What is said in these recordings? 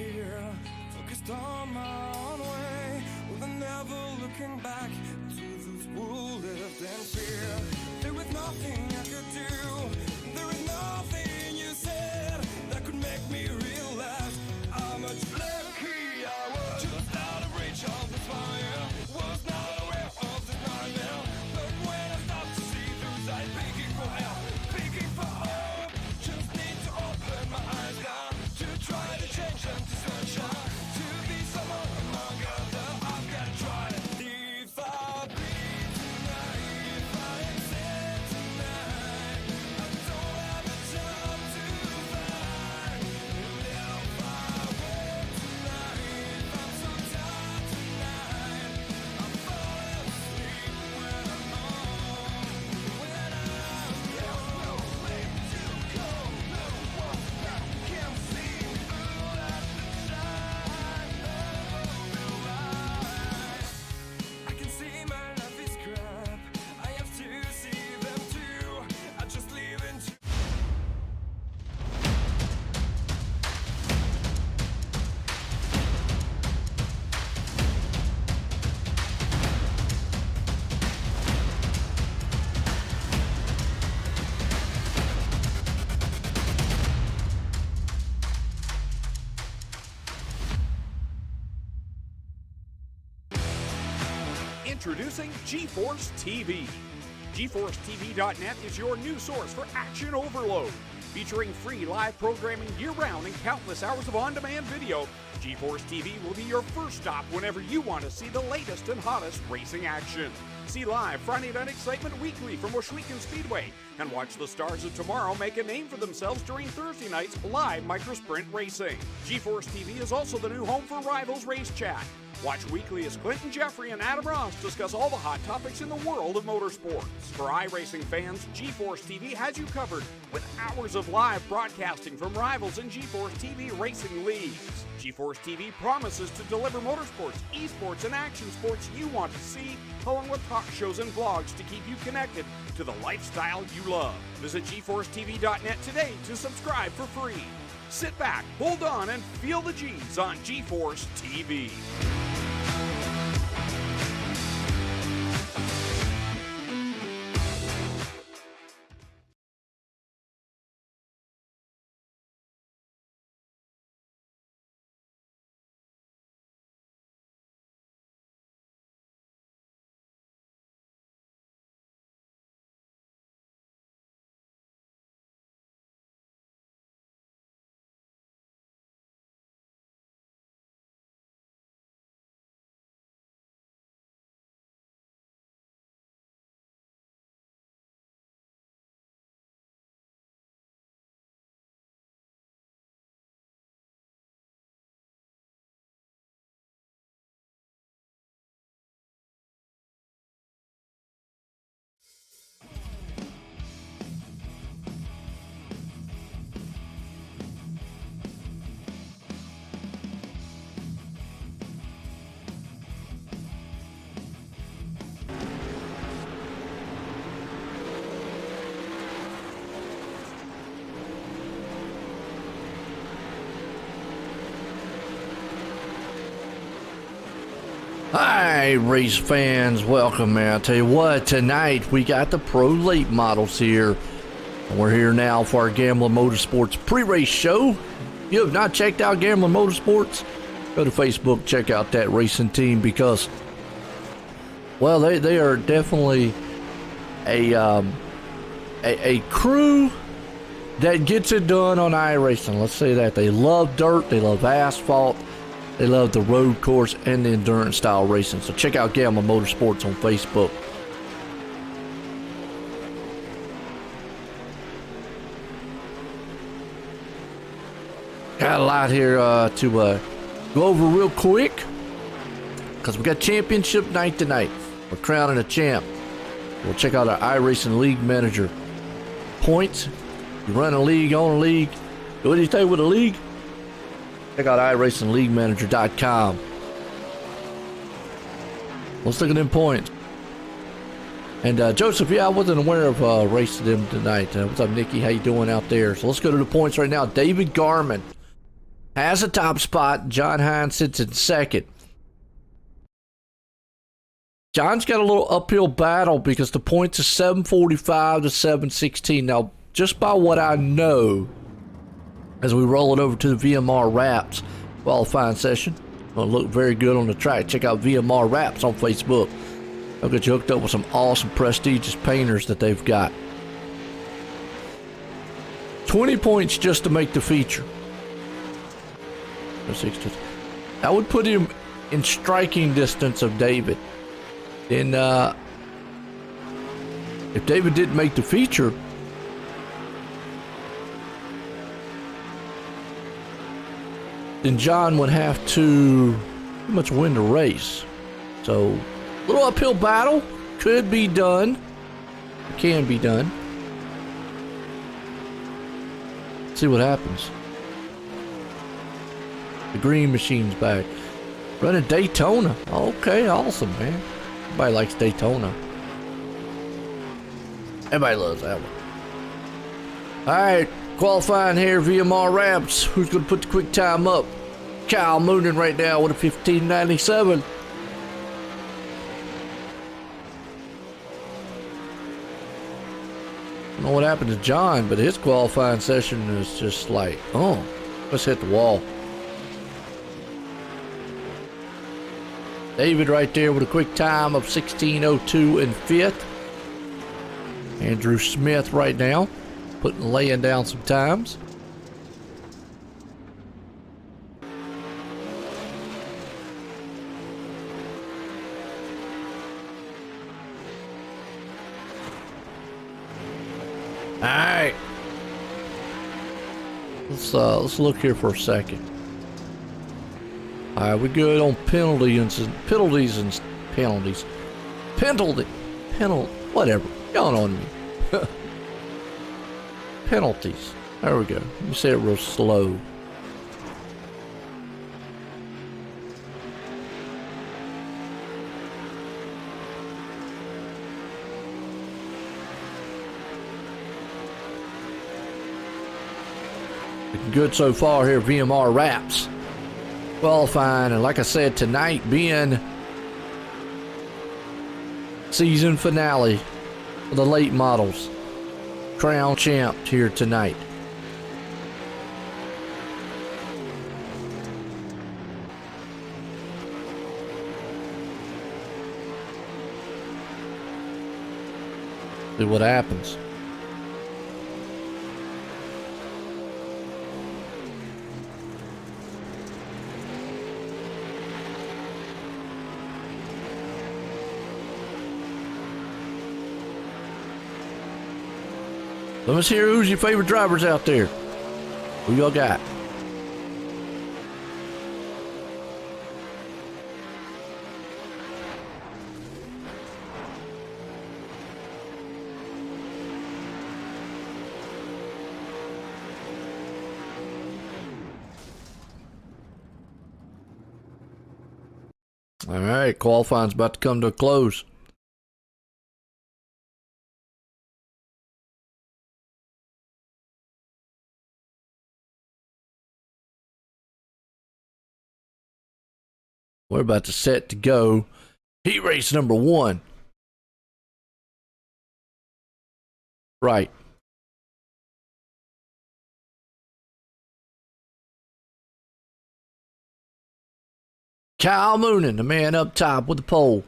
here, focused on my own way, with never looking back to those who lived in fear. There was nothing I could do, there was nothing you said that could make me realize how much lucky I was. Just out of reach of the fire, was not aware of the nightmare, but when I stopped to see those eyes begging for help, begging for hope, just need to open my eyes now to try to change them to sunshine, to be someone among others. I've got to try it. If I bleed tonight, if I am sad tonight, I don't have a job to find. And if I wake tonight, if I'm so tired tonight, I fall asleep when I'm home. When I'm young, no place to go, no one that can see through at the shine of the light. I can see my life is crap, I have to see them too. I just live into Introducing GForceTV. GForceTV.net is your new source for action overload. Featuring free live programming year-round and countless hours of on-demand video, GForceTV will be your first stop whenever you want to see the latest and hottest racing action. See live Friday Night Excitement weekly from Washouican Speedway, and watch the stars of tomorrow make a name for themselves during Thursday night's live microsprint racing. GForceTV is also the new home for Rivals Race Chat. Watch weekly as Clinton Jeffrey and Adam Ross discuss all the hot topics in the world of motorsports. For iRacing fans, GForceTV has you covered with hours of live broadcasting from Rivals and GForceTV racing leagues. GForceTV promises to deliver motorsports, esports, and action sports you want to see, along with talk shows and vlogs to keep you connected to the lifestyle you love. Visit GForceTV.net today to subscribe for free. Sit back, hold on, and feel the G's on GForceTV. Hi, race fans, welcome, man. I'll tell you what, tonight we got the Pro Late models here. And we're here now for our Gambling Motorsports pre-race show. If you have not checked out Gambling Motorsports, go to Facebook, check out that racing team because, well, they are definitely a crew that gets it done on iRacing. Let's say that. They love dirt, they love asphalt, they love the road course and the endurance style racing. So check out Gambling Motorsports on Facebook. Got a lot here to go over real quick because we got championship night tonight. We're crowning a champ. We'll check out our iRacing League Manager points. You run a league, own a league, do anything with a league, check out iRacingLeagueManager.com. Let's look at them points. And Joseph, yeah, I wasn't aware of racing them tonight. What's up, Nikki? How you doing out there? So let's go to the points right now. David Garman, has a top spot. John Hines sits in second. John's got a little uphill battle because the points are 745 to 716. Now, just by what I know, as we roll it over to the VMR Wraps qualifying session, it'll look very good on the track. Check out VMR Wraps on Facebook. They'll get you hooked up with some awesome prestigious painters that they've got. 20 points just to make the feature. That would put him in striking distance of David. Then, if David didn't make the feature, then John would have to pretty much win the race. So, a little uphill battle. Could be done. Can be done. Let's see what happens. The green machine's back. Running Daytona. Okay, awesome, man. Everybody likes Daytona. Everybody loves that one. Alright, qualifying here, VMR Wraps. Who's going to put the quick time up? Kyle Moonen right now with a 1597. I don't know what happened to John, but his qualifying session is just like, oh, let's hit the wall. David right there with a quick time of 16:02 in fifth. Andrew Smith right now, laying down some times. All right, let's look here for a second. All right, we good on penalties, whatever. Y'all know me. Penalties. There we go. Let me say it real slow. Looking good so far here, VMR Wraps. Qualifying, and like I said, tonight being season finale for the late models. Crown champ here tonight. See what happens. Let's hear who's your favorite drivers out there. Who y'all got? All right, qualifying's about to come to a close. We're about to set to go. Heat race number 1. Right. Kyle Moonen, the man up top with the pole.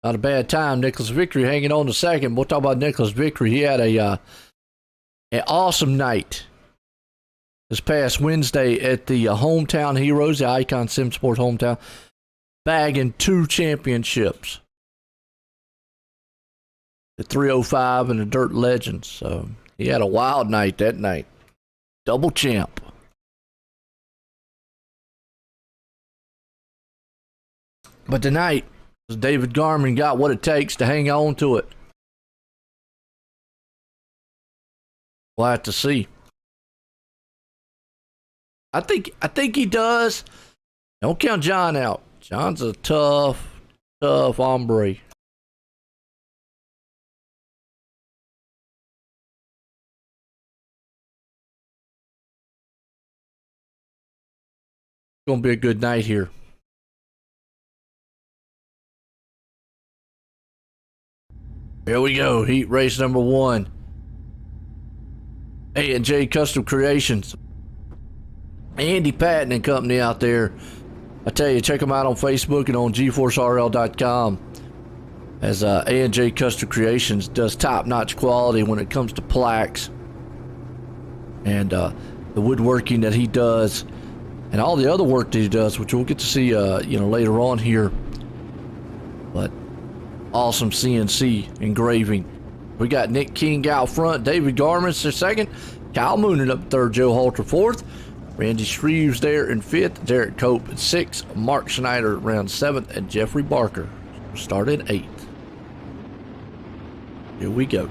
Not a bad time. Nicholas Victory hanging on to second. We'll talk about Nicholas Victory. He had an awesome night this past Wednesday at the Hometown Heroes, the Icon Sim Sports Hometown, bagging 2 championships. The 305 and the Dirt Legends. So he had a wild night that night. Double champ. But tonight, David Garman got what it takes to hang on to it. We'll have to see. I think he does. Don't count John out. John's a tough hombre. going to be a good night here. Here we go. Heat race number 1. A&J Custom Creations. Andy Patton and company out there. I tell you, check them out on Facebook and on GForceRL.com. As A&J Custom Creations does top-notch quality when it comes to plaques. And the woodworking that he does. And all the other work that he does, which we'll get to see later on here. But awesome CNC engraving. We got Nick King out front, David Garman's the second, Kyle Moonen up third, Joe Halter fourth, Randy Shreves there in fifth, Derek Cope at sixth, Mark Schneider around seventh, and Jeffrey Barker started eighth. Here we go.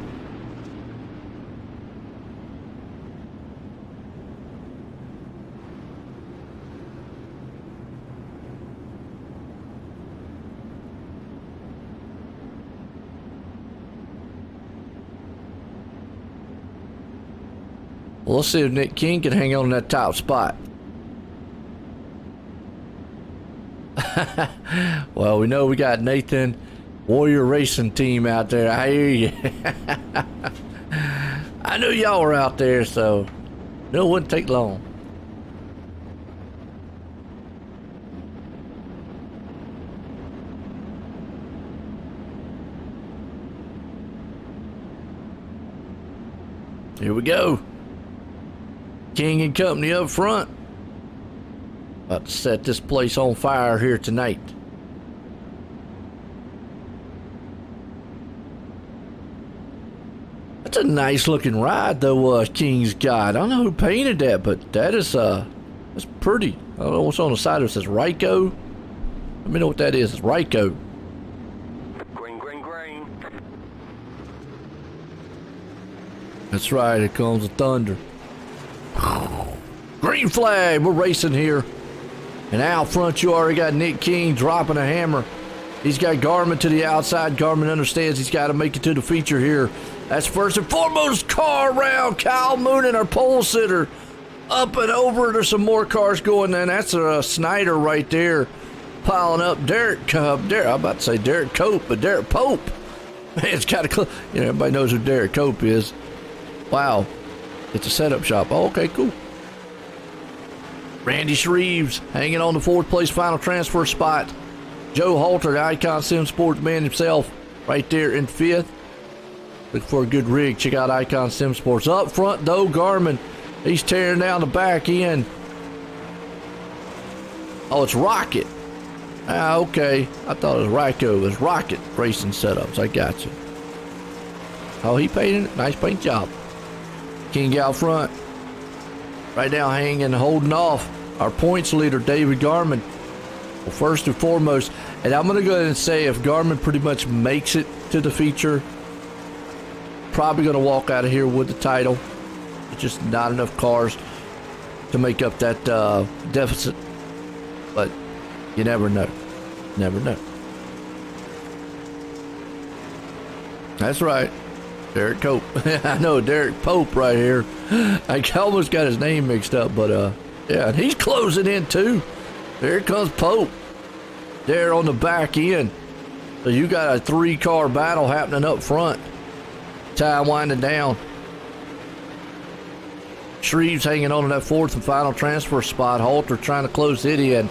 Well, let's see if Nick King can hang on that top spot. Well, we know we got Nathan Warrior Racing Team out there. I hear you. I knew y'all were out there, so no, it wouldn't take long. Here we go. King and company up front. About to set this place on fire here tonight. That's a nice looking ride though, King's got. I don't know who painted that, but that is that's pretty. I don't know what's on the side. It says Ryko. Let me know what that is. It's Ryko. Green, green, green. That's right, here comes the thunder. Green flag, we're racing here. And out front you already got Nick King dropping a hammer. He's got Garmin to the outside. Garmin understands he's got to make it to the feature here. That's first and foremost car round. Kyle Moonen, our pole sitter. Up and over, there's some more cars going in. That's a Snyder right there. Piling up. Derek, I'm about to say Derek Cope, but Derek Pope. Man, it's got to, everybody knows who Derek Cope is. Wow. It's a setup shop. Oh, okay, cool. Randy Shreves hanging on the fourth place final transfer spot. Joe Halter, the Icon Sim Sports man himself, right there in fifth. Looking for a good rig. Check out Icon Sim Sports. Up front, though, Garmin. He's tearing down the back end. Oh, it's Rocket. Ah, okay. I thought it was Ryko. It was Rocket Racing Setups. I got you. Oh, he painted it. Nice paint job. King out front. Right now hanging, holding off our points leader, David Garman. Well, first and foremost, and I'm going to go ahead and say if Garmin pretty much makes it to the feature, probably going to walk out of here with the title. There's just not enough cars to make up that deficit. But you never know. Never know. That's right. Derek Cope. I know, Derek Pope right here. I almost got his name mixed up, but yeah, and he's closing in too. There comes Pope. There on the back end. So you got a 3-car battle happening up front. Time winding down. Shreves hanging on to that fourth and final transfer spot. Halter trying to close it in.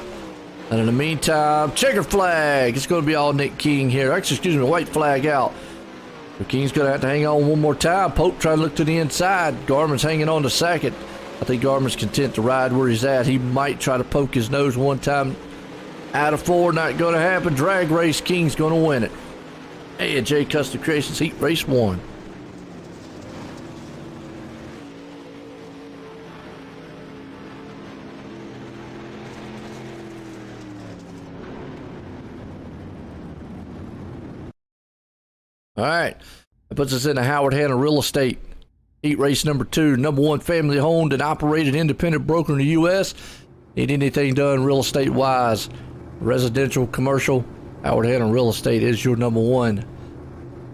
And in the meantime, checker flag. It's going to be all Nick King here. Actually, excuse me, white flag out. The King's going to have to hang on one more time. Pope trying to look to the inside. Garmin's hanging on to second. I think Garmin's content to ride where he's at. He might try to poke his nose one time. Out of 4, not going to happen. Drag race, King's going to win it. A&J Custom Creations Heat Race 1. All right, that puts us in the Howard Hanna Real Estate Heat Race number 2, number 1 family owned and operated independent broker in the U.S. Need anything done real estate wise, residential, commercial, Howard Hanna Real Estate is your number 1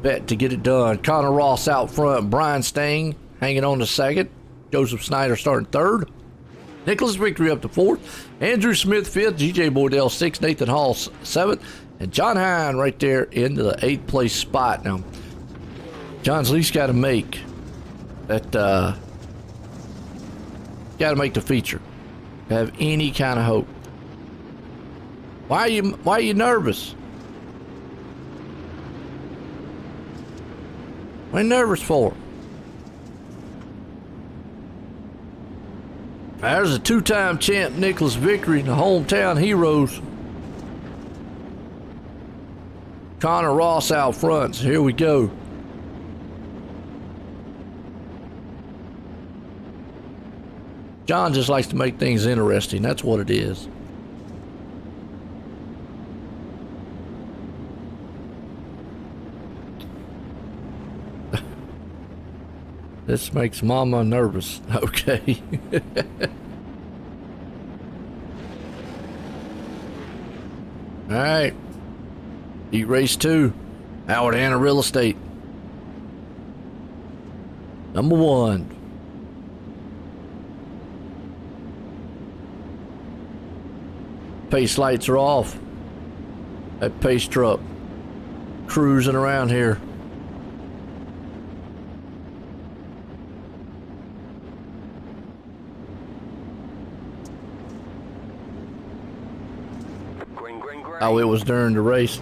bet to get it done. Connor Ross out front, Brian Stang hanging on to second, Joseph Snyder starting third. Nicholas Victory up to 4th. Andrew Smith 5th. GJ Boydell 6th. Nathan Hall 7th. And John Hine right there into the 8th place spot. Now, John's at least got to make that, got to make the feature. To have any kind of hope. Why are you nervous? What are you nervous for? There's a 2-time champ Nicholas Victory and the hometown heroes. Connor Ross out front. So here we go. John just likes to make things interesting. That's what it is. This makes Mama nervous. Okay. All right. Heat race 2. Howard Hanna Real Estate. Number 1. Pace lights are off. That pace truck cruising around here. Oh, it was during the race.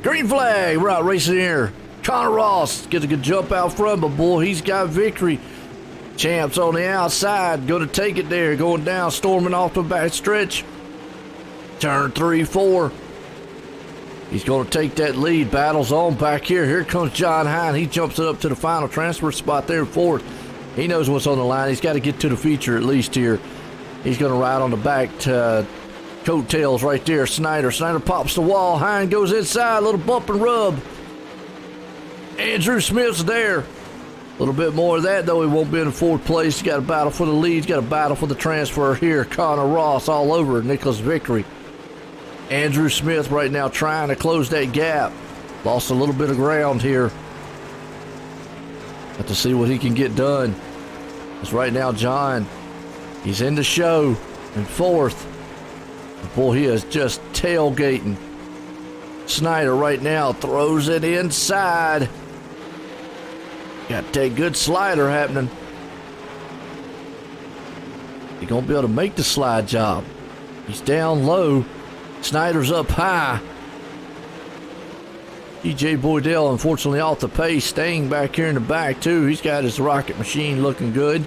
Green flag. We're out racing here. Connor Ross gets a good jump out front, but boy, he's got Victory. Champs on the outside. Going to take it there. Going down, storming off the back stretch. Turn 3, 4. He's going to take that lead. Battles on back here. Here comes John Hine. He jumps it up to the final transfer spot there in 4th. He knows what's on the line. He's got to get to the feature at least here. He's going to ride on the back to coattails right there. Snyder pops the wall. Hine goes inside. A little bump and rub. Andrew Smith's there. A little bit more of that, though. He won't be in 4th place. He's got a battle for the lead. He's got a battle for the transfer here. Connor Ross all over Nicholas Victory. Andrew Smith right now trying to close that gap. Lost a little bit of ground here. Have to see what he can get done. Because right now, John, he's in the show in 4th. Boy, he is just tailgating. Snyder right now throws it inside. Got that good slider happening. He gonna be able to make the slide job. He's down low. Snyder's up high. GJ Boydell, unfortunately, off the pace, staying back here in the back, too. He's got his rocket machine looking good.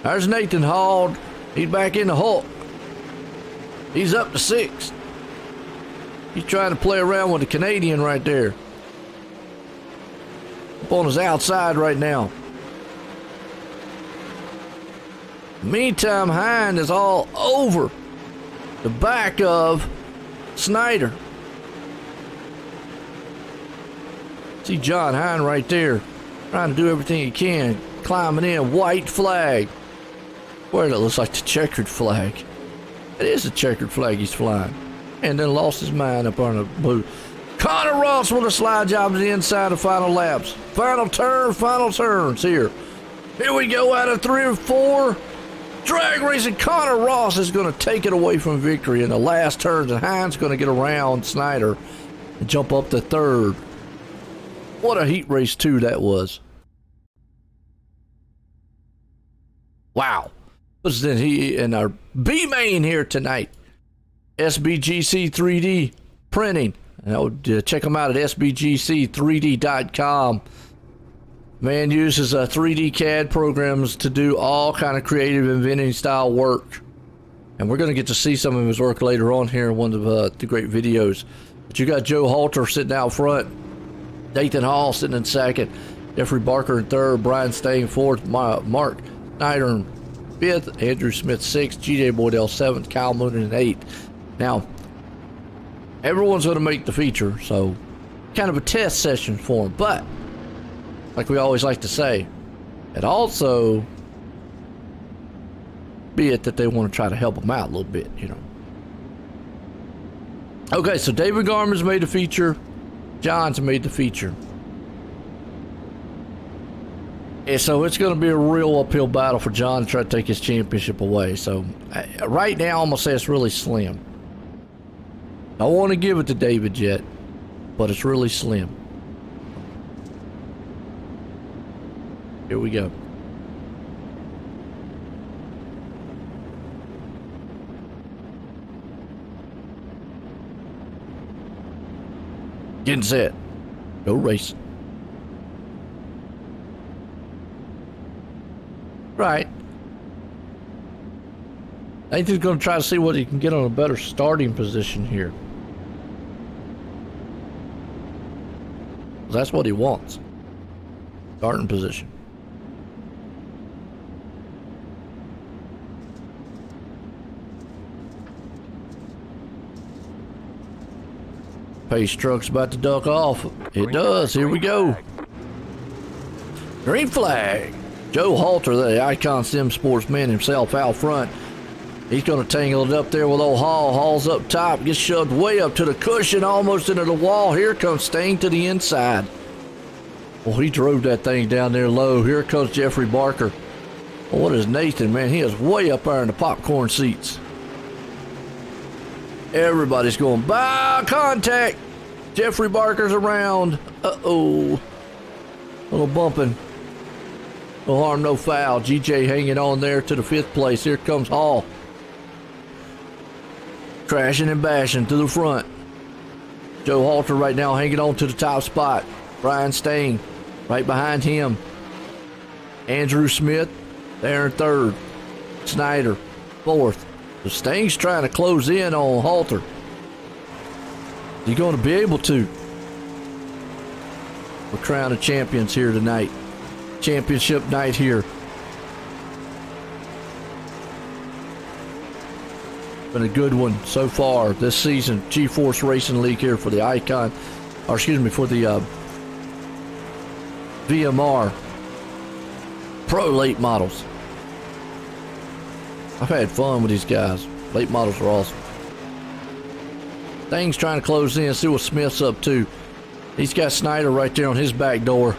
There's Nathan Hall. He's back in the Hulk. He's up to 6th. He's trying to play around with the Canadian right there. Up on his outside right now. Meantime, Hine is all over the back of Snyder. See John Hine right there, trying to do everything he can, climbing in. White flag. Boy, that looks like the checkered flag. It is a checkered flag he's flying. And then lost his mind up on the blue. Connor Ross with a slide job to the inside of final laps. Final turns here. Here we go out of 3 or 4. Drag racing. Connor Ross is going to take it away from Victory in the last turns. And Hine's going to get around Snyder and jump up to 3rd. What a heat race 2 that was. Wow. This is in our B main here tonight. SBGC 3D printing. And I would check them out at sbgc3d.com. Man uses 3D CAD programs to do all kind of creative inventing style work. And we're going to get to see some of his work later on here in one of the great videos. But you got Joe Halter sitting out front. Nathan Hall sitting in 2nd. Jeffrey Barker in 3rd. Brian Stain 4th. Mark Snyder in 5th. Andrew Smith 6th. GJ Boydell 7th. Kyle Moon in 8th. Now, everyone's going to make the feature, so kind of a test session for them. But, like we always like to say, it also be it that they want to try to help them out a little bit, you know. Okay, so David Garman's made the feature. John's made the feature. And so it's going to be a real uphill battle for John to try to take his championship away. So right now, I'm going to say it's really slim. I want to give it to David yet, but it's really slim. Here we go. Getting set. Go race. Right. Nathan's going to try to see what he can get on a better starting position here. That's what he wants. Starting position. Pace truck's about to duck off. It does. Here we go. Green flag. Joe Halter, the Icon Sim Sports man himself, out front. He's going to tangle it up there with old Hall. Hall's up top. Gets shoved way up to the cushion, almost into the wall. Here comes Sting to the inside. Well, he drove that thing down there low. Here comes Jeffrey Barker. Well, what is Nathan, man? He is way up there in the popcorn seats. Everybody's going, by contact. Jeffrey Barker's around. Uh-oh. Little bumping. No harm, no foul. GJ hanging on there to the 5th place. Here comes Hall. Crashing and bashing to the front. Joe Halter right now hanging on to the top spot. Brian Stain right behind him. Andrew Smith there in 3rd. Snyder 4th. So Stain's trying to close in on Halter. Is he going to be able to? We're crowning champions here tonight. Championship night here. Been a good one so far this season. GeForce Racing League here for the Icon, or excuse me, for the VMR Pro late models. I've had fun with these guys. Late models are awesome. Things trying to close in, see what Smith's up to. He's got Snyder right there on his back door.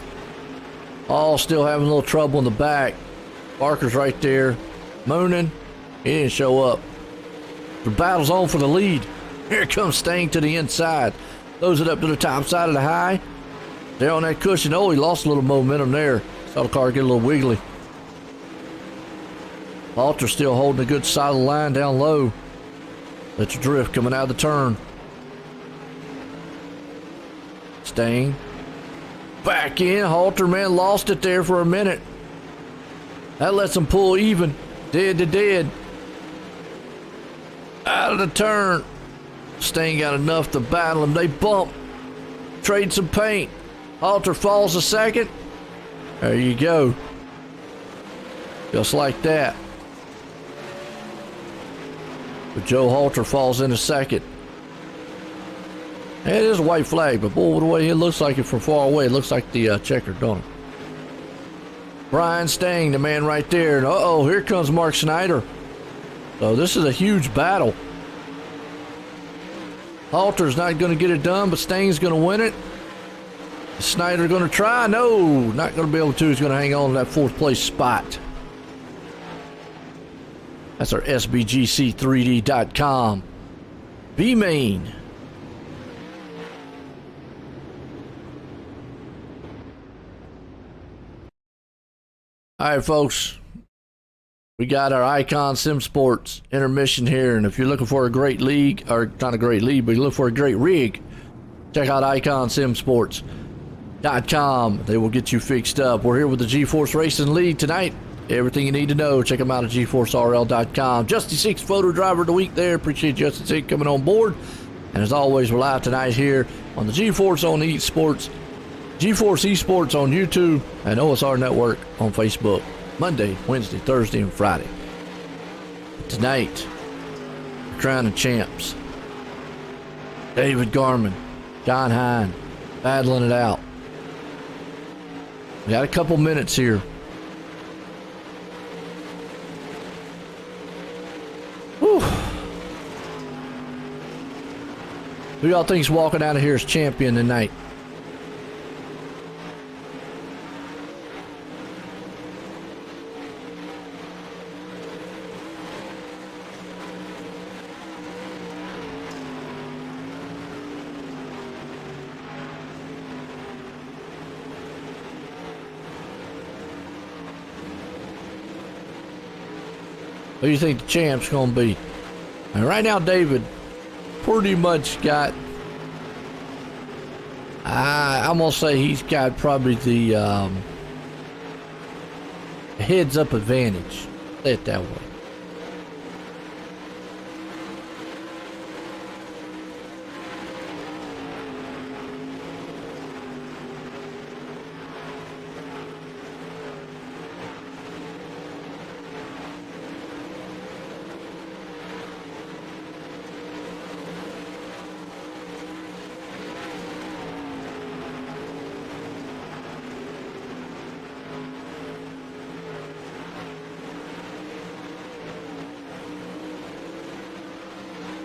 All still having a little trouble in the back. Barker's right there. Mooning. He didn't show up. The battle's on for the lead. Here comes Sting to the inside. Throws it up to the top side of the high. There on that cushion. Oh, he lost a little momentum there. Saw the car get a little wiggly. Halter still holding a good solid line down low. That's a drift coming out of the turn. Sting. Back in. Halter, man, lost it there for a minute. That lets him pull even. Dead to dead. Out of the turn. Sting got enough to battle him. They bump. Trade some paint. Halter falls a second. There you go. Just like that. But Joe Halter falls in a second. It is a white flag, but boy, the way it looks like it from far away, it looks like the checker, don't it? Brian Sting, the man right there. And uh-oh, here comes Mark Snyder. So this is a huge battle. Halter's not going to get it done, but Sting's going to win it. Is Snyder going to try? No, not going to be able to. He's going to hang on to that 4th place spot. That's our SBGC3D.com. B-Main. All right, folks. We got our Icon Sim Sports intermission here, and if you're looking for a great league, or not a great league, but you look for a great rig, check out IconSimSports.com. They will get you fixed up. We're here with the GeForce Racing League tonight. Everything you need to know, check them out at GForceRL.com. Justy Six, photo driver of the week there. Appreciate Justy Six coming on board. And as always, we're live tonight here on the GeForce on Esports, GeForce Esports on YouTube, and OSR Network on Facebook. Monday, Wednesday, Thursday, and Friday. Tonight, we're crowning champs. David Garman, John Hine, battling it out. We got a couple minutes here. Whew. Who y'all think's walking out of here as champion tonight? Who do you think the champ's going to be? And right now, David pretty much got, I'm going to say he's got probably the heads-up advantage. Say it that way.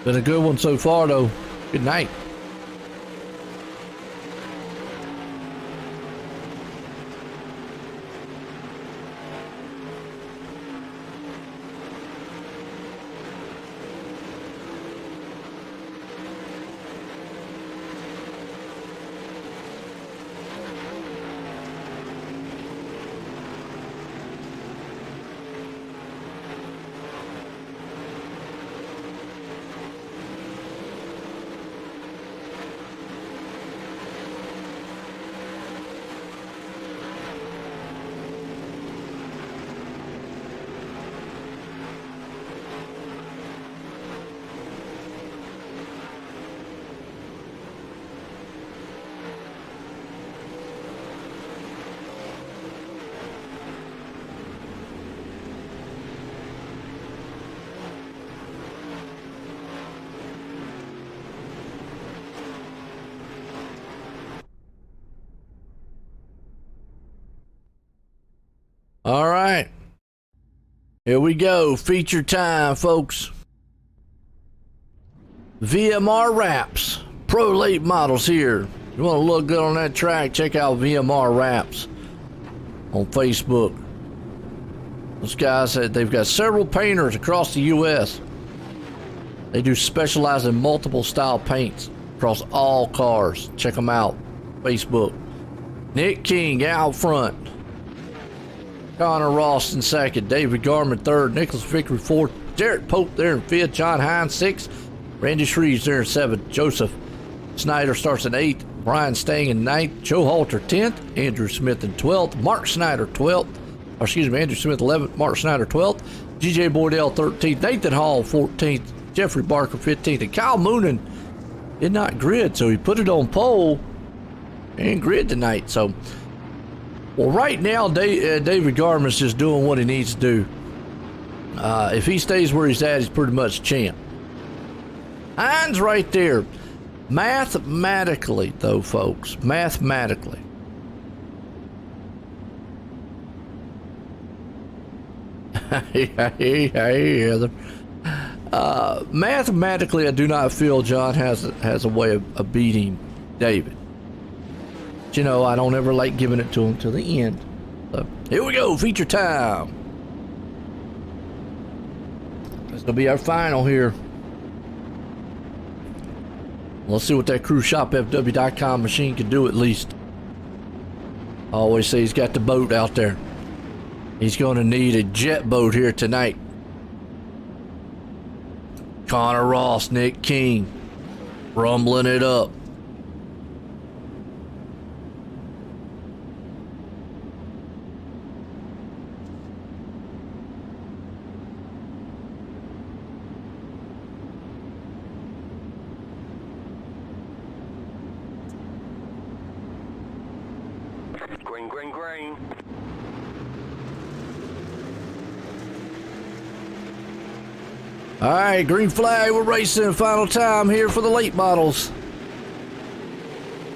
Been a good one so far, though. Good night. All right. Here we go. Feature time, folks. VMR wraps. Pro late models here. You want to look good on that track, check out VMR wraps on Facebook. Those guys, they've got several painters across the U.S. They do specialize in multiple style paints across all cars. Check them out. Facebook. Nick King out front. Connor Ross in second, David Garman third, Nicholas Vickery fourth, Derek Pope there in fifth, John Hines sixth, Randy Shreves there in seventh, Joseph Snyder starts in eighth, Brian Stang in ninth, Joe Halter 10th, Andrew Smith in 12th, Mark Snyder 12th, Andrew Smith 11th, Mark Snyder 12th, GJ Boydell 13th, Nathan Hall 14th, Jeffrey Barker 15th, and Kyle Moonen did not grid, so he put it on pole and grid tonight. So, well, right now, David Garman's just doing what he needs to do. If he stays where he's at, he's pretty much champ. Hines right there. Mathematically, though, folks, mathematically. Hey, Heather. Mathematically, I do not feel John has a way of beating David. But, you know, I don't ever like giving it to him till the end. So, here we go, feature time. This will be our final here. Let's see what that cruiseshopfw.com machine can do at least. I always say he's got the boat out there. He's going to need a jet boat here tonight. Connor Ross, Nick King, rumbling it up. Green. All right, green flag, we're racing. Final time here for the late models.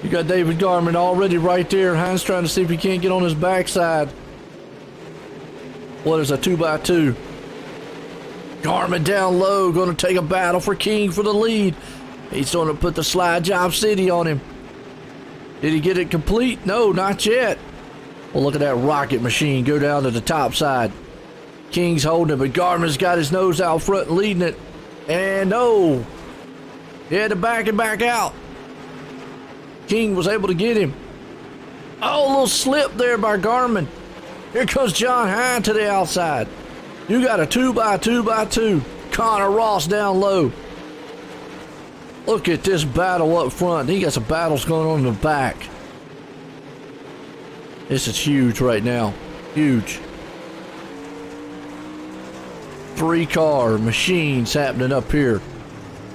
You got David Garman already right there. Hines trying to see if he can't get on his backside. What is a 2x2? Garman down low, going to take a battle for King for the lead. He's going to put the slide job city on him. Did he get it complete? No, not yet. Well, look at that rocket machine go down to the top side. King's holding it, but Garman's got his nose out front leading it. And no. He had to back and back out. King was able to get him. Oh, a little slip there by Garman. Here comes John Hine to the outside. You got a 2x2x2. Connor Ross down low. Look at this battle up front. He got some battles going on in the back. This is huge right now. Huge. 3-car machines happening up here.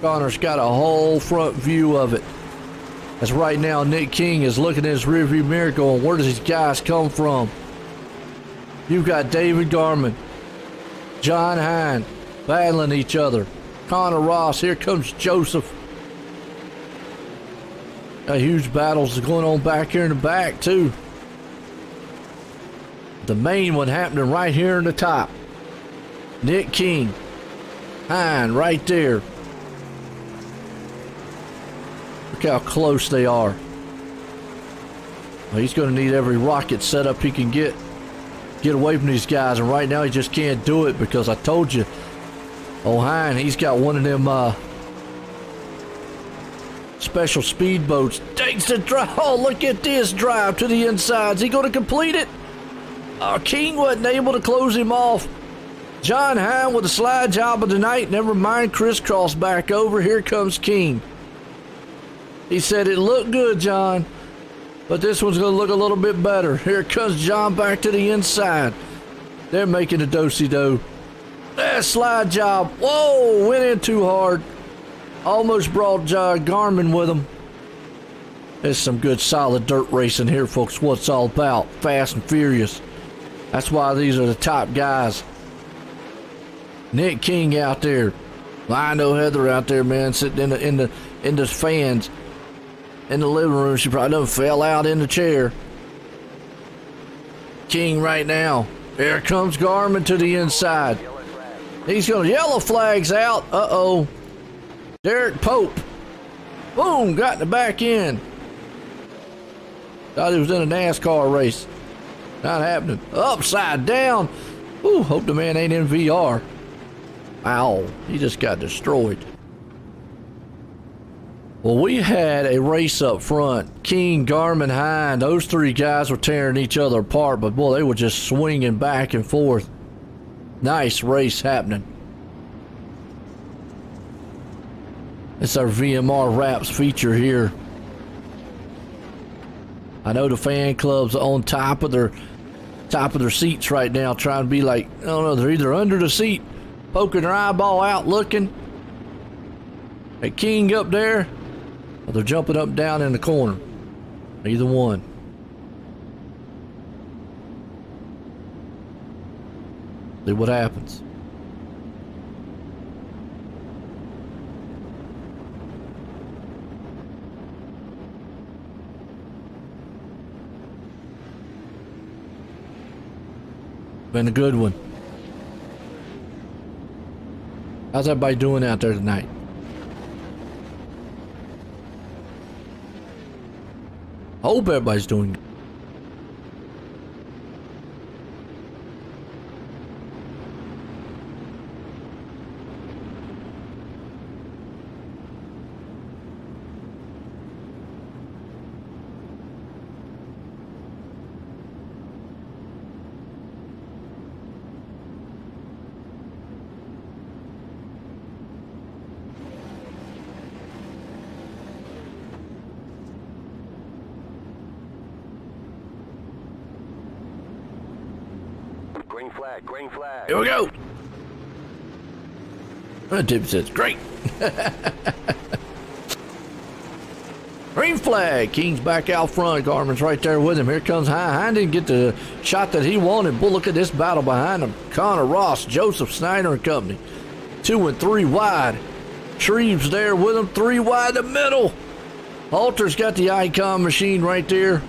Connor's got a whole front view of it. As right now, Nick King is looking in his rearview mirror going, where does these guys come from? You've got David Garman, John Hine battling each other. Connor Ross, here comes Joseph. Got huge battles going on back here in the back too. The main one happening right here in the top. Nick King, Hine right there. Look how close they are. Well, he's going to need every rocket setup he can get away from these guys, and right now he just can't do it because I told you, Hine, he's got one of them special speedboats. Takes the drive. Oh, look at this drive to the inside. Is he going to complete it? King wasn't able to close him off. John Hine with a slide job of the night. Never mind, crisscross back over. Here comes King. He said it looked good, John, but this one's going to look a little bit better. Here comes John back to the inside. They're making a do-si-do. That slide job. Whoa, went in too hard. Almost brought Garmin with him. There's some good solid dirt racing here, folks. What it's all about. Fast and furious. That's why these are the top guys. Nick King out there. Lionel Heather out there, man, sitting in the fans. In the living room. She probably done fell out in the chair. King right now. Here comes Garmin to the inside. He's going to yellow flags out. Uh-oh. Derek Pope. Boom, got in the back end. Thought he was in a NASCAR race. Not happening. Upside down. Ooh, hope the man ain't in VR. Ow, he just got destroyed. Well, we had a race up front. King, Garmin, Hine, those three guys were tearing each other apart, but boy, they were just swinging back and forth. Nice race happening. It's our VMR Wraps feature here. I know the fan club's on top of their seats right now, trying to be like, I don't know, they're either under the seat, poking their eyeball out, looking at King up there, or they're jumping up and down in the corner. Either one. See what happens. Been a good one. How's everybody doing out there tonight? Hope everybody's doing good. Green flag, green flag. Here we go. Tip says great. Green flag. King's back out front. Garmin's right there with him. Here comes Hine. Hine didn't get the shot that he wanted. But look at this battle behind him. Connor Ross, Joseph Snyder and company. 2 and 3 wide. Shreve's there with him. 3 wide the middle. Halter's got the icon machine right there.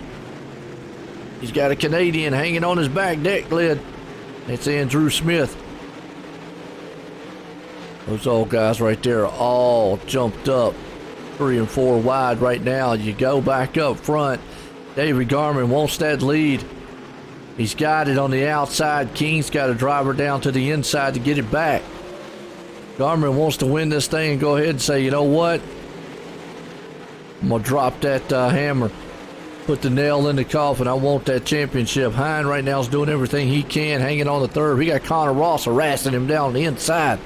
He's got a Canadian hanging on his back deck lid. It's Andrew Smith. Those old guys right there are all jumped up 3 and 4 wide right now. You go back up front. David Garmin wants that lead. He's got it on the outside. King's got a driver down to the inside to get it back. Garmin wants to win this thing and go ahead and say, you know what? I'm going to drop that hammer. put the nail in the coffin. I want that championship. Hine right now is doing everything he can, hanging on the third. We got Connor Ross harassing him down the inside.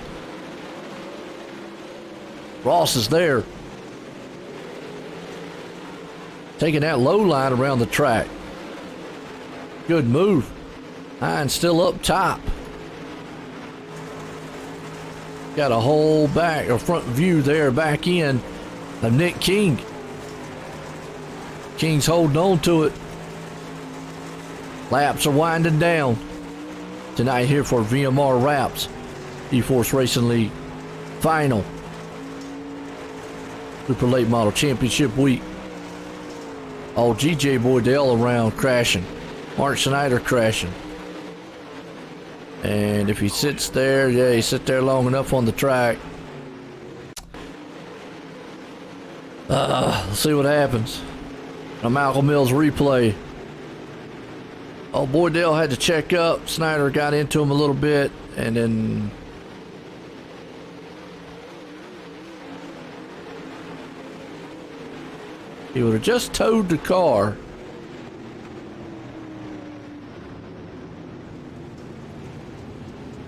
Ross is there, taking that low line around the track. Good move. Hine still up top. Got a whole back or front view there back in of Nick King. King's holding on to it. Laps are winding down tonight here for VMR Wraps GeForce Racing League final Super Late Model Championship Week. Oh, GJ Boydell around crashing. Mark Schneider crashing. And if he sits there, yeah, he sits there long enough on the track. Let's see what happens. A Malcolm Mills replay. Oh, Boydell had to check up. Snyder got into him a little bit, and then he would have just towed the car.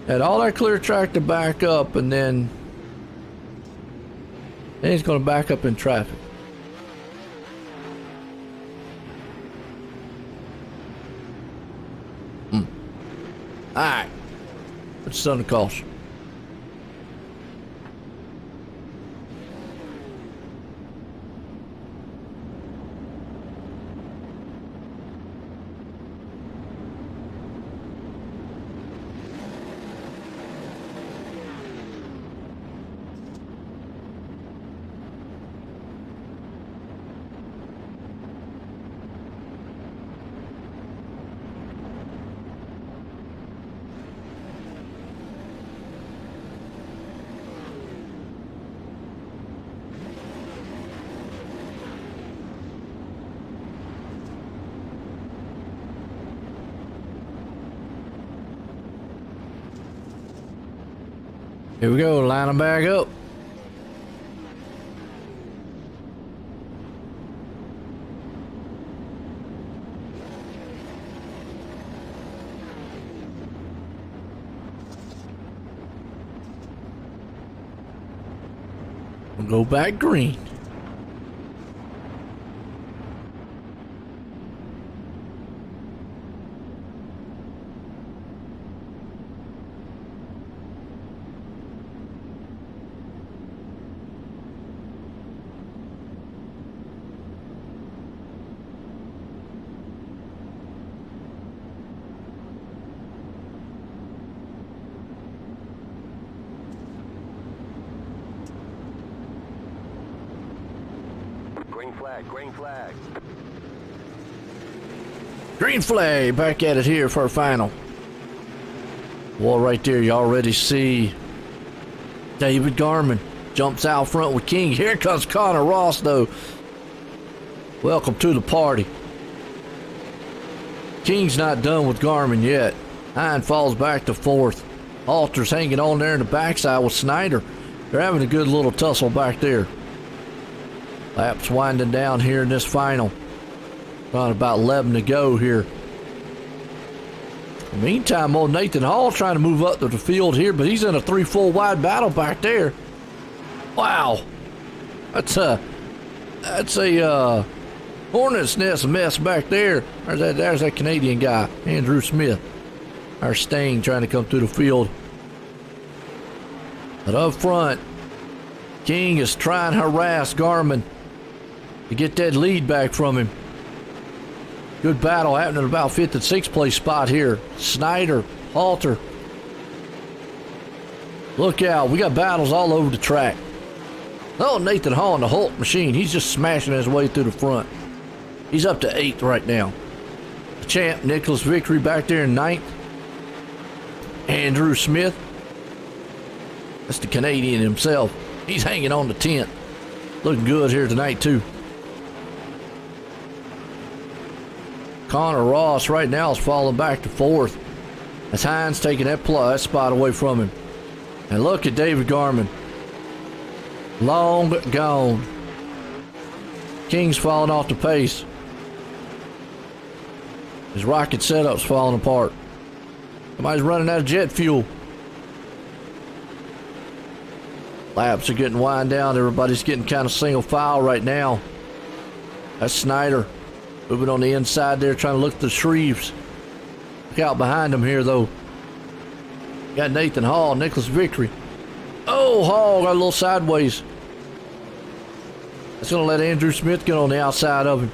Had all that clear track to back up, and then he's going to back up in traffic. Alright. What's the sun caution? Here we go, line them back up. We'll go back green. Green flag. Green flag, back at it here for our final. Well, right there, you already see David Garman jumps out front with King. Here comes Connor Ross, though. Welcome to the party. King's not done with Garman yet. Hine falls back to fourth. Halter's hanging on there in the backside with Snyder. They're having a good little tussle back there. Laps winding down here in this final. Got about 11 to go here. In the meantime, old Nathan Hall trying to move up to the field here, but he's in a 3-4 wide battle back there. Wow. That's a hornet's nest mess back there. There's that Canadian guy, Andrew Smith. Our Stain trying to come through the field. But up front, King is trying to harass Garman to get that lead back from him. Good battle happening at about 5th and 6th place spot here. Snyder, Halter. Look out, we got battles all over the track. Oh, Nathan Hall in the Hulk machine. He's just smashing his way through the front. He's up to 8th right now. The champ, Nicholas Vickery, back there in 9th. Andrew Smith. That's the Canadian himself. He's hanging on to 10th. Looking good here tonight, too. Connor Ross right now is falling back to 4th. As Hines taking that spot away from him. And look at David Garman. Long gone. King's falling off the pace. His rocket setup's falling apart. Somebody's running out of jet fuel. Laps are getting wind down. Everybody's getting kind of single file right now. That's Snyder moving on the inside there, trying to look at the Shreves. Look out behind him here, though. Got Nathan Hall, Nicholas Victory. Oh, Hall got a little sideways. That's going to let Andrew Smith get on the outside of him.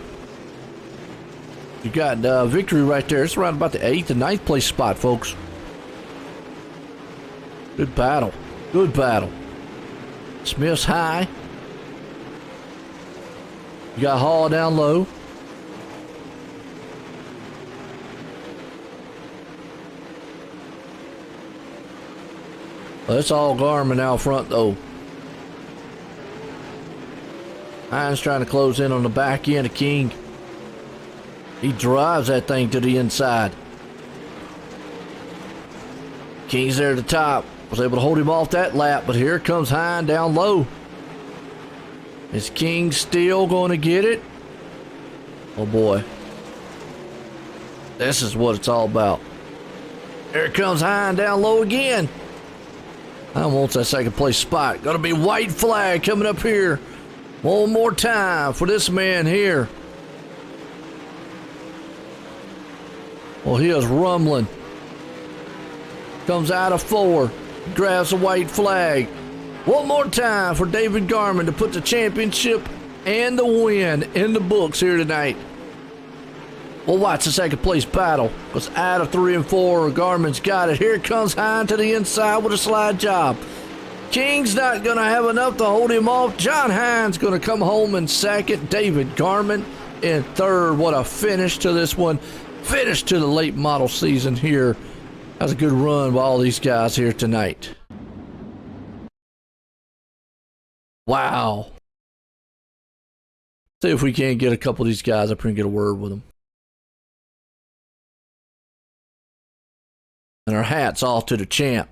You got Victory right there. It's around about the 8th and 9th place spot, folks. Good battle. Good battle. Smith's high. You got Hall down low. Well, it's all Garmin out front, though. Hines trying to close in on the back end of King. He drives that thing to the inside. King's there at the top. Was able to hold him off that lap, but here comes Hines down low. Is King still going to get it? Oh boy. This is what it's all about. Here comes Hines down low again. Hines wants that second place spot. Gonna be white flag coming up here. One more time for this man here. Well, he is rumbling. Comes out of 4. Grabs a white flag. One more time for David Garmin to put the championship and the win in the books here tonight. We'll watch the second place battle. Because out of 3 and 4, Garmin's got it. Here comes Hines to the inside with a slide job. King's not going to have enough to hold him off. John Hines going to come home in second. David Garmin in third. What a finish to this one. Finish to the late model season here. That's a good run by all these guys here tonight. Wow. See if we can't get a couple of these guys up here and get a word with them. And our hats off to the champ.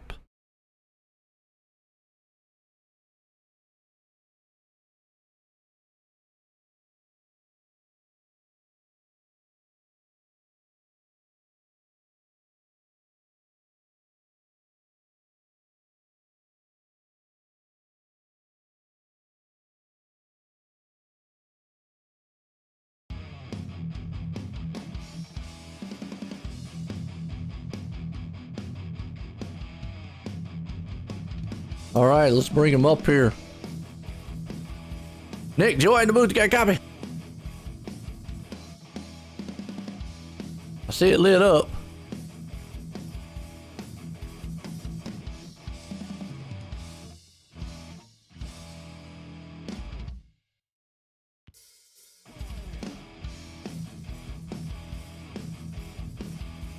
All right, let's bring him up here. Nick, join the booth. Got a copy? I see it lit up.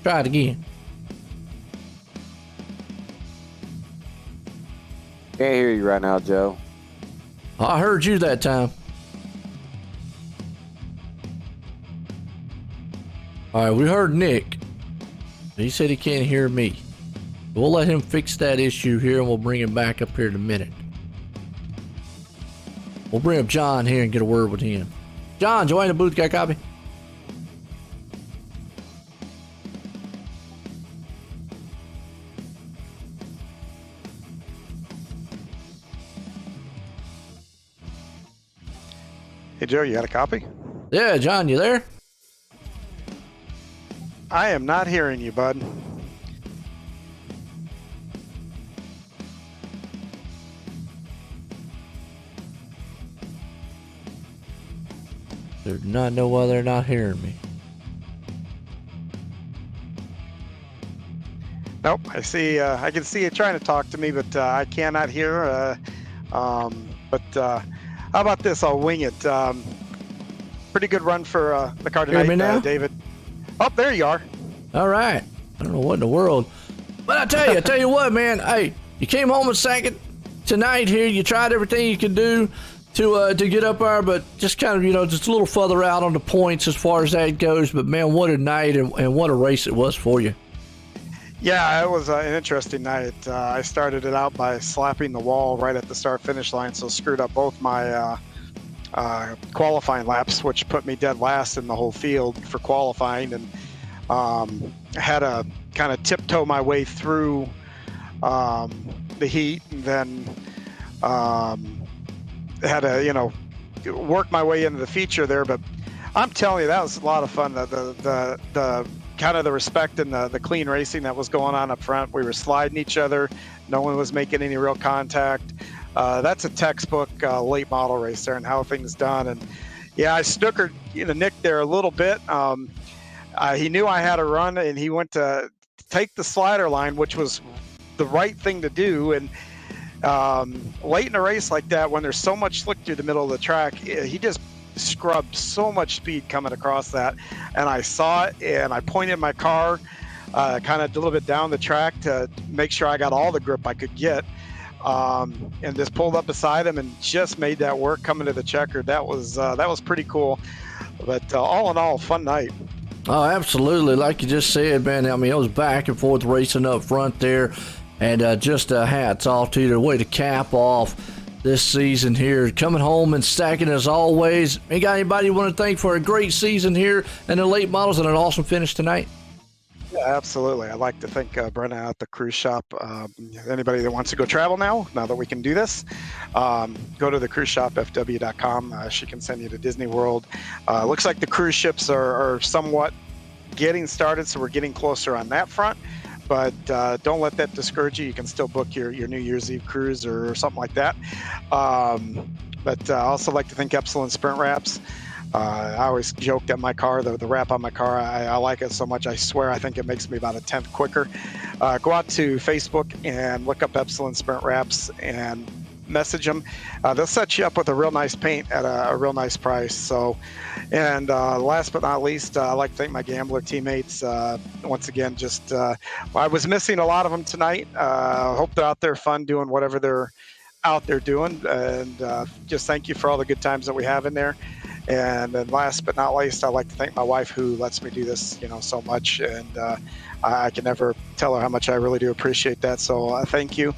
Try it again. Can't hear you right now, Joe. I heard you that time. All right, we heard Nick. He said he can't hear me. We'll let him fix that issue here and we'll bring him back up here in a minute. We'll bring up John here and get a word with him. John, join the booth. Got a copy? Hey, Joe, you got a copy? Yeah, John, you there? I am not hearing you, bud. Do not know why they're not hearing me. Nope, I see. I can see you trying to talk to me, but I cannot hear. How about this? I'll wing it. Pretty good run for the car Hear me tonight, now? David. Oh, there you are. All right. I don't know what in the world. But I tell you what, man. Hey, you came home in second tonight here. You tried everything you could do to get up there, but just kind of, just a little further out on the points as far as that goes. But, man, what a night and what a race it was for you. Yeah, it was an interesting night. I started it out by slapping the wall right at the start-finish line, so screwed up both my qualifying laps, which put me dead last in the whole field for qualifying. And Had to kind of tiptoe my way through the heat, and then had to, work my way into the feature there. But I'm telling you, that was a lot of fun. The kind of the respect and the clean racing that was going on up front. We were sliding each other. No one was making any real contact. That's a textbook late model race there and how things done. And yeah, I snookered Nick there a little bit. He knew I had a run, and he went to take the slider line, which was the right thing to do. And late in a race like that, when there's so much slick through the middle of the track, he just scrubbed so much speed coming across that. And I saw it, and I pointed my car kind of a little bit down the track to make sure I got all the grip I could get, and just pulled up beside him and just made that work coming to the checker. That was pretty cool. But all in all, fun night. Oh, absolutely. Like you just said, man, I mean, it was back and forth racing up front there. And just hats off to you. The way to cap off this season here. Coming home and stacking as always. Ain't got anybody you want to thank for a great season here in the late models and an awesome finish tonight? Yeah, absolutely. I'd like to thank Brenna at the cruise shop. Anybody that wants to go travel now that we can do this, go to the cruise shop, fw.com. She can send you to Disney World. Looks like the cruise ships are somewhat getting started, so we're getting closer on that front. But don't let that discourage you. You can still book your New Year's Eve cruise or something like that. But I also like to thank Epsilon Sprint Wraps. I always joke that my car, the wrap on my car, I like it so much. I swear I think it makes me about a tenth quicker. Go out to Facebook and look up Epsilon Sprint Wraps and message them. They'll set you up with a real nice paint at a real nice price. So, and last but not least, I'd like to thank my Gambler teammates. Once again, just I was missing a lot of them tonight. Hope they're out there fun doing whatever they're out there doing. And just thank you for all the good times that we have in there. And then last but not least, I'd like to thank my wife who lets me do this, so much. And I can never tell her how much I really do appreciate that. So thank you.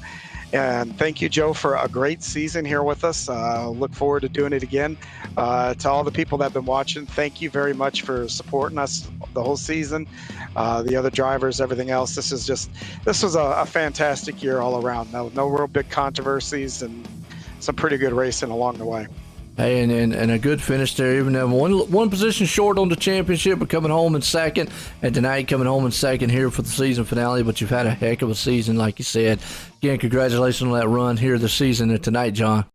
And thank you, Joe, for a great season here with us. Look forward to doing it again. To all the people that have been watching, thank you very much for supporting us the whole season. The other drivers, everything else. This was a fantastic year all around. No real big controversies and some pretty good racing along the way. Hey, and a good finish there, even though one position short on the championship, but coming home in second, and tonight coming home in second here for the season finale. But you've had a heck of a season, like you said. Again, congratulations on that run here this season and tonight, John.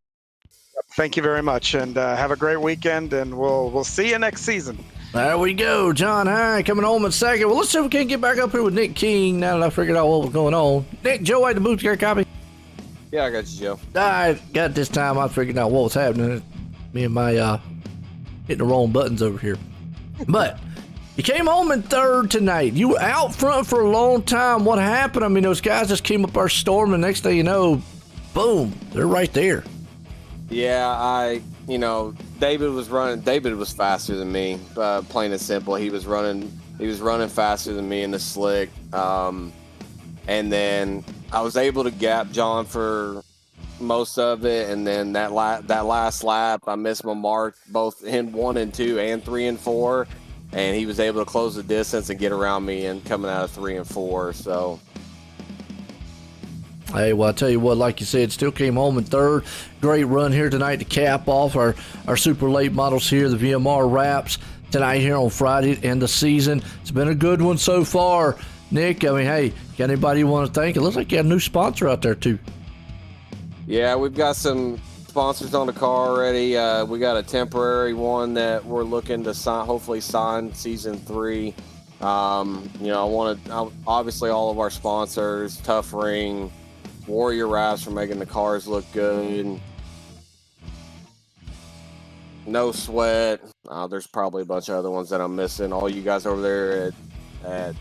Thank you very much, and have a great weekend, and we'll see you next season. There we go, John High coming home in second. Well, let's see if we can get back up here with Nick King now that I figured out what was going on. Nick, Joe at the booth, got a copy? Yeah, I got you, Joe. I got this time. I figured out what was happening. Me and my hitting the wrong buttons over here. But you came home in third tonight. You were out front for a long time. What happened? I mean, those guys just came up our storm, and next thing you know, boom, they're right there. Yeah, David was running. David was faster than me, plain and simple. He was running faster than me in the slick. And then I was able to gap John for most of it, and then that last lap I missed my mark both in 1 and 2 and 3 and 4, and he was able to close the distance and get around me and coming out of 3 and 4. So hey, well, I tell you what, like you said, still came home in third. Great run here tonight to cap off our super late models here, the VMR wraps tonight here on Friday and the season. It's been a good one so far. Nick, I mean, hey, got anybody you want to thank? It looks like you got a new sponsor out there too. Yeah, we've got some sponsors on the car already. We got a temporary one that we're looking to hopefully sign season 3. Obviously all of our sponsors, Tough Ring, Warrior Wraps for making the cars look good. No Sweat. There's probably a bunch of other ones that I'm missing. All you guys over there at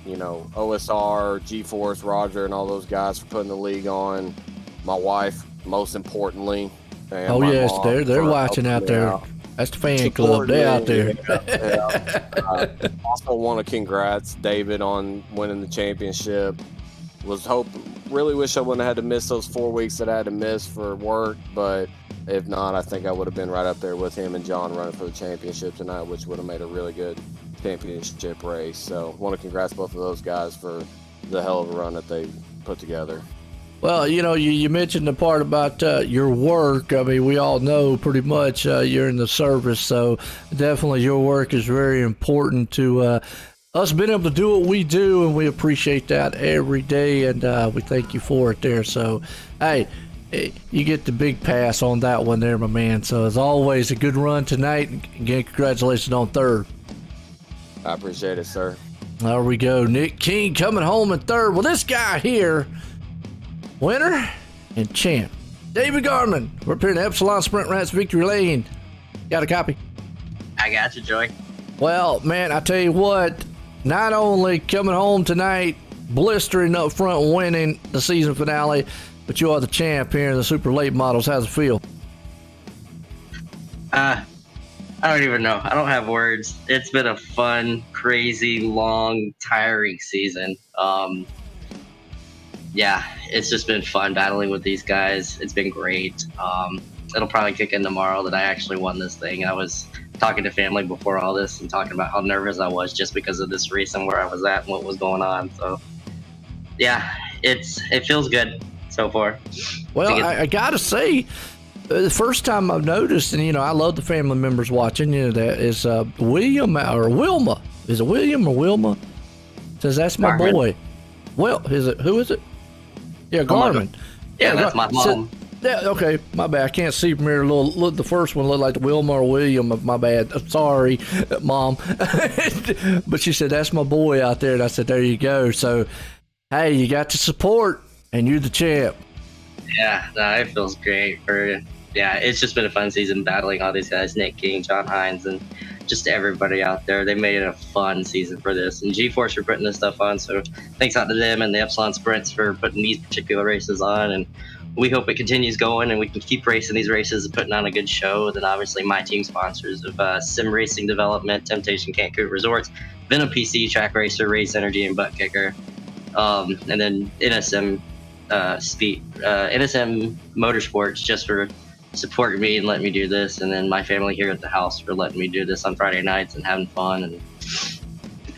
OSR, GForce, Roger, and all those guys for putting the league on. My wife, most importantly. And oh, yes, they're watching out there. Out. That's the fan club. They're out there. Yeah. Also want to congrats David on winning the championship. Really wish I wouldn't have had to miss those 4 weeks that I had to miss for work, but if not, I think I would have been right up there with him and John running for the championship tonight, which would have made a really good championship race. So want to congrats both of those guys for the hell of a run that they put together. Well, you mentioned the part about your work. I mean, we all know pretty much you're in the service, so definitely your work is very important to us being able to do what we do, and we appreciate that every day, and we thank you for it there. So, hey, you get the big pass on that one there, my man. So, as always, a good run tonight. Again, congratulations on third. I appreciate it, sir. There we go. Nick King coming home in third. Well, this guy here, winner and champ, David Garman. We're up here in Epsilon Sprint Rats Victory Lane. Got a copy? I got you, Joey. Well, man, I tell you what, not only coming home tonight, blistering up front, winning the season finale, but you are the champ here in the super late models. How's it feel? I don't even know. I don't have words. It's been a fun, crazy, long, tiring season. Yeah, it's just been fun battling with these guys. It's been great. It'll probably kick in tomorrow that I actually won this thing. I was talking to family before all this and talking about how nervous I was just because of this race and where I was at and what was going on. So, yeah, it feels good so far. Well, I gotta say, the first time I've noticed, and I love the family members watching, that is William or Wilma. Is it William or Wilma? Says that's my Garmin. boy. Well, who is it? Yeah, Garmin. Yeah, that's my mom. Yeah, okay, my bad. I can't see from here. Look, the first one looked like Wilma or William. My bad. Sorry, Mom. But she said, that's my boy out there. And I said, there you go. So, hey, you got the support, and you're the champ. Yeah, no, it feels great. It's just been a fun season battling all these guys, Nick King, John Hines, and just everybody out there. They made it a fun season for this. And GForce for putting this stuff on. So thanks out to them and the Epsilon Sprints for putting these particular races on. And we hope it continues going and we can keep racing these races and putting on a good show. Then obviously my team sponsors of Sim Racing Development, Temptation Cancun Resorts, Venom PC, Track Racer, Race Energy, and Butt Kicker. And then NSM NSM Motorsports just for supporting me and letting me do this, and then my family here at the house for letting me do this on Friday nights and having fun. And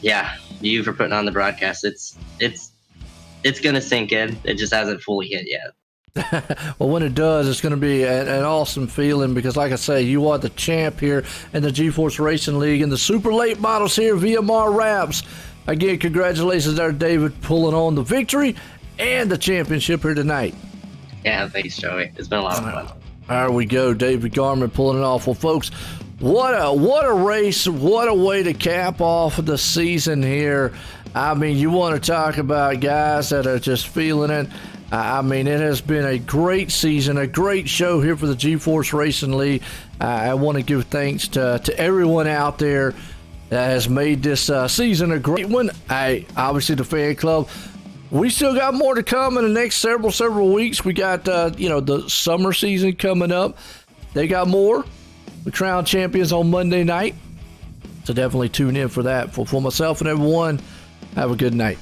yeah, you for putting on the broadcast. It's gonna sink in. It just hasn't fully hit yet. Well, when it does, it's going to be an awesome feeling because, like I say, you are the champ here in the GForce Racing League and the super late models here, VMR Wraps. Again, congratulations there, David, pulling on the victory and the championship here tonight. Yeah, thanks, Joey. It's been a lot of fun. There we go, David Garman pulling it off. Well, folks, what a race, what a way to cap off the season here. I mean, you want to talk about guys that are just feeling it. I mean, it has been a great season, a great show here for the GForce Racing League. I want to give thanks to everyone out there that has made this season a great one. Obviously, the fan club. We still got more to come in the next several weeks. We got, the summer season coming up. They got more. We crown champions on Monday night. So definitely tune in for that. For myself and everyone, have a good night.